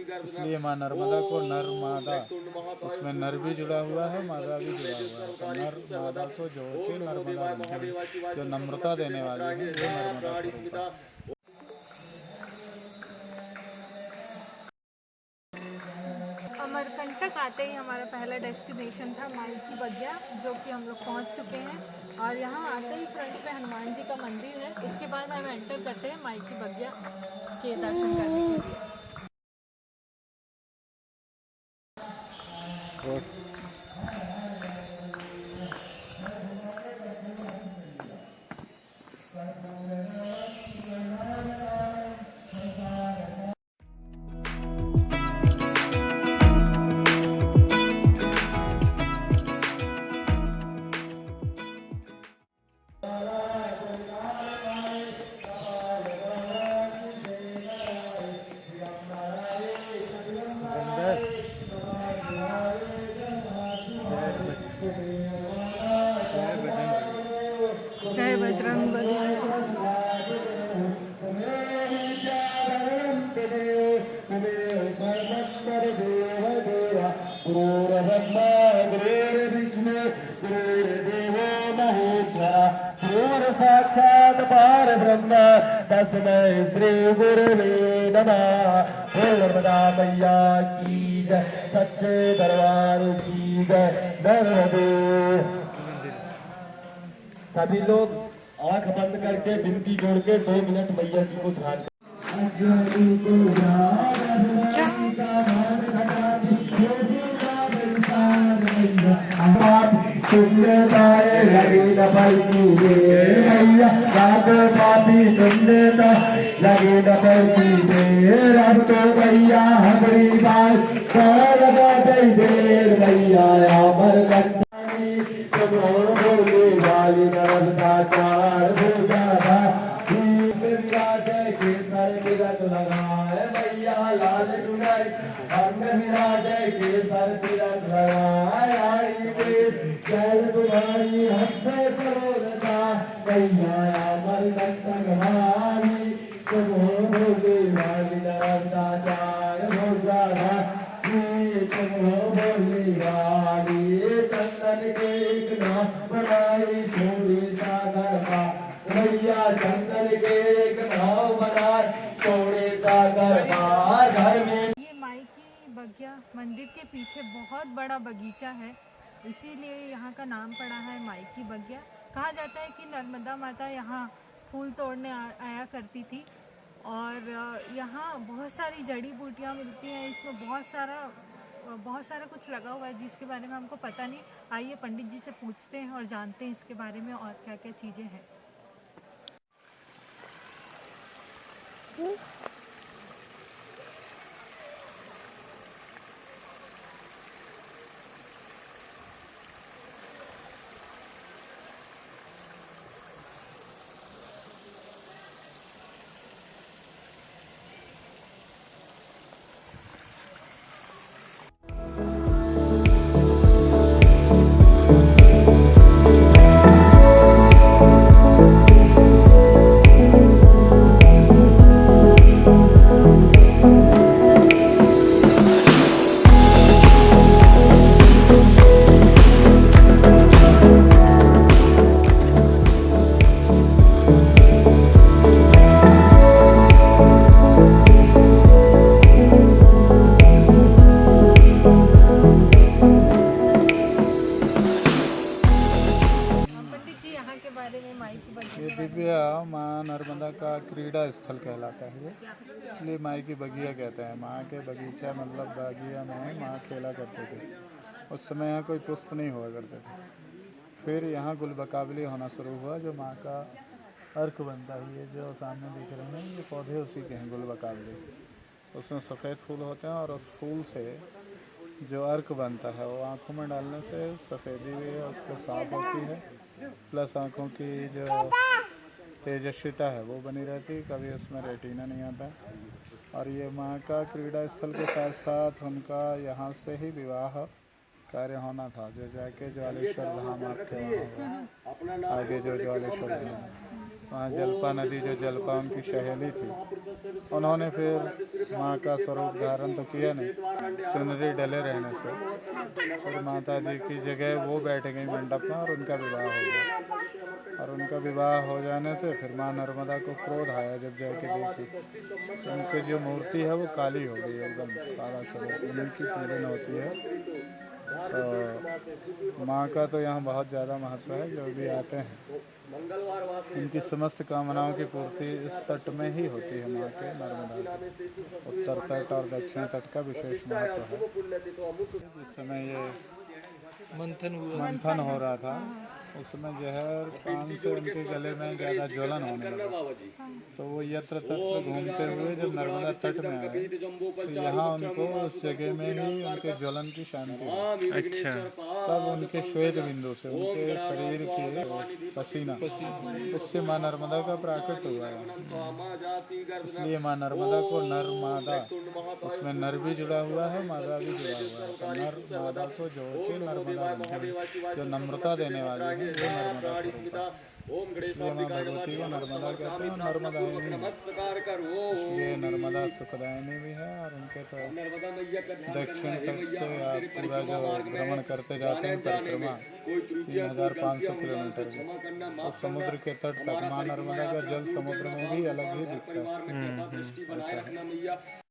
इसलिए माँ नर्मदा को नर मादा, उसमें नर भी जुड़ा हुआ है, मादा भी जुड़ा हुआ है। तो नर मादा को जोड़ के नर्मदा बनती है। जो नम्रता देने वाली है वो नर्मदा स्वरूप है। अमरकंटक आते ही हमारा पहला डेस्टिनेशन था माई की बगिया, जो कि हम लोग पहुंच चुके हैं। और यहाँ आते ही फ्रंट पे हनुमान जी का मंदिर है। इसके बाद हम एंटर करते हैं माई की बगिया के दर्शन करने के लिए। जय बजरंग बली। साक्षात पार ब्रह्म तस्मै श्री गुरुवे नमः। बोल नर्मदा मैया की जय, सच्चे दरबार की जय। नर्मदे। सभी लोग आंख बंद करके विनती जोड़ के 2 मिनट मैया जी को ध्यान सुनने पाए लगे न पलती मैया, रात पापी सुनने लगे न पलती रब तो मैया हमारी बात कौन बात देर मैया अमर कन्यानी बोले वाली नरदाचार भूजा के सर तिलक लगाए मैया लाल डुलाए, अंग विराजे के सर तिलक लगाए। जय तुम्हारी हमसे करोड़ता मैया अमर कंटक भारी, तुम भोले वाली नरदाचार भोजा तुम भोले वाली। चंदन के एक नाम बनाई छोड़ी सागर का मैया, चंदन के एक नाव बनाए छोड़े सागर का घर में। ये माई की बगिया मंदिर के पीछे बहुत बड़ा बगीचा है, इसीलिए यहाँ का नाम पड़ा है माई की बगिया। कहा जाता है कि नर्मदा माता यहाँ फूल तोड़ने आया करती थी, और यहाँ बहुत सारी जड़ी बूटियाँ मिलती हैं। इसमें बहुत सारा कुछ लगा हुआ है जिसके बारे में हमको पता नहीं। आइए पंडित जी से पूछते हैं और जानते हैं इसके बारे में और क्या क्या चीज़ें हैं। ये दिव्य माँ नर्मदा का क्रीड़ा स्थल कहलाता है ये, इसलिए माँ की बगिया कहते हैं। माँ के बगीचा मतलब बगिया में माँ खेला करते थे। उस समय यहाँ कोई पुष्प नहीं हुआ करते थे। फिर यहाँ गुलबकावली होना शुरू हुआ, जो माँ का अर्क बनता है। ये जो सामने दिख रहे हैं ये पौधे उसी के हैं, गुलबकावली। उसमें सफ़ेद फूल होते हैं और उस फूल से जो अर्क बनता है वो आँखों में डालने से सफ़ेदी भी उसके साफ होती है, प्लस आँखों की जो तेजस्विता है वो बनी रहती है, कभी उसमें रेटिना नहीं आता। और ये माँ का क्रीड़ा स्थल के साथ साथ उनका यहाँ से ही विवाह कार्य होना था, जो जाके ज्वालेश्वर धाम आपके वहाँ आगे जो ज्वालेश्वर धाम वहाँ जलपा नदी जो जलपा उनकी सहेली थी, उन्होंने फिर माँ का स्वरूप धारण तो किया नहीं, चुनरी डले रहने से फिर माता जी की जगह वो बैठ गई मंडप में और उनका विवाह हो गया। और उनका विवाह हो जाने से फिर माँ नर्मदा को क्रोध आया जब जाके देखी, तो उनकी जो मूर्ति है वो काली हो गई, एकदम काला स्वरूप उन्हीं की पूजन होती है। तो माँ का तो यहाँ बहुत ज़्यादा महत्व है, जो भी आते हैं उनकी समस्त कामनाओं की पूर्ति इस तट में ही होती है। माँ के नर्मदा के उत्तर तट और दक्षिण तट का विशेष महत्व है। जिस समय ये मंथन हो रहा था उस समय जहर पान से उनके गले में ज़्यादा ज्वलन होने लगा, तो वो यत्र तत्र घूमते हुए जब नर्मदा तट में आए तो यहाँ उनको उस जगह में ही उनके ज्वलन की शांति हुई। अच्छा। तब उनके श्वेत बिंदु से उनके शरीर के पसीना उससे माँ नर्मदा का प्राकट हुआ है। इसलिए माँ नर्मदा को नर्मदा, उसमें नर भी जुड़ा हुआ है, मादा भी जुड़ा हुआ है, तो नर मादा को जोड़ के नर्मदा बनती है। जो नम्रता देने वाली है वो नर्मदा स्वरूप है। इसलिए माँ भगवती को नर्मदा कहते हैं, नर्मदायिनी है। इसलिए नर्मदा सुखदायिनी भी है। और उनके तो दक्षिण तट से आप पूरा जो भ्रमण करते जाते हैं परिक्रमा 3500 किलोमीटर की, तो समुद्र के तट तक माँ नर्मदा का जल समुद्र में भी अलग ही दिखता है। ऐसा है।